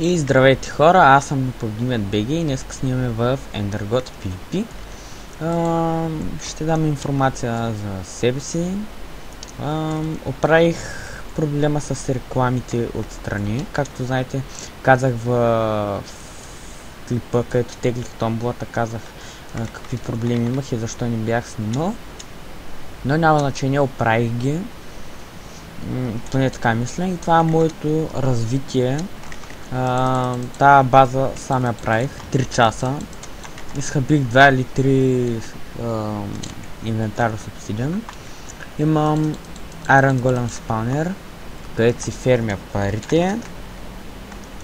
И здравейте хора, аз съм Непобедимият БГ и днес снимаме в EnderGod PvP. Ще дам информация за себе си. Оправих проблема с рекламите отстрани. Както знаете, казах в клипа, където теглих томблата, казах какви проблеми имах и защо не бях снимал. Но няма значение, оправих ги. Поне така мисля. И това е моето развитие. Тая база сам я правих 3 часа. Изхабих 2 или 3 инвентар с обсидиан. Имам Iron Golem спаунер, където си фермя парите.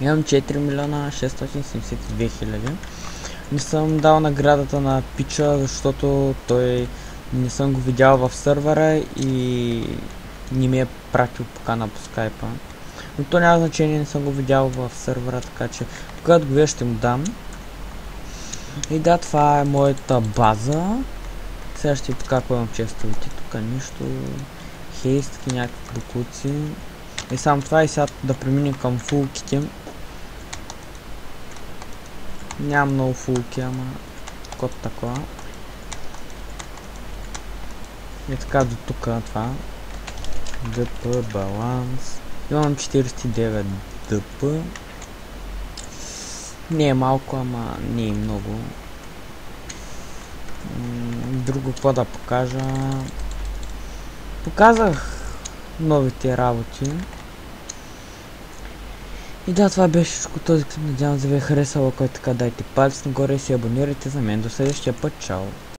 Имам 4 милиона 672 хиляди. Не съм дал наградата на пича, защото той не съм го видял в сървъра и не ми е пратил покана по скайпа. Но то няма значение, не съм го видял в сървъра, така че когато го видя ще му дам. И да, това е моята база. Сега ще покаквам честовете, тук нищо. Хейстки, някакви буклуци. И само това, и сега да преминем към фулките. Няма много фулки, ама код такова. И така до тук това. ДП, баланс. Имам 49 ДП. Не е малко, ама не е много. Друго какво да покажа. Показах новите работи. И да, това беше всичко този клип. Надявам се да ви е харесало. Ако е така, дайте палец нагоре и се абонирайте за мен. До следващия път. Чао!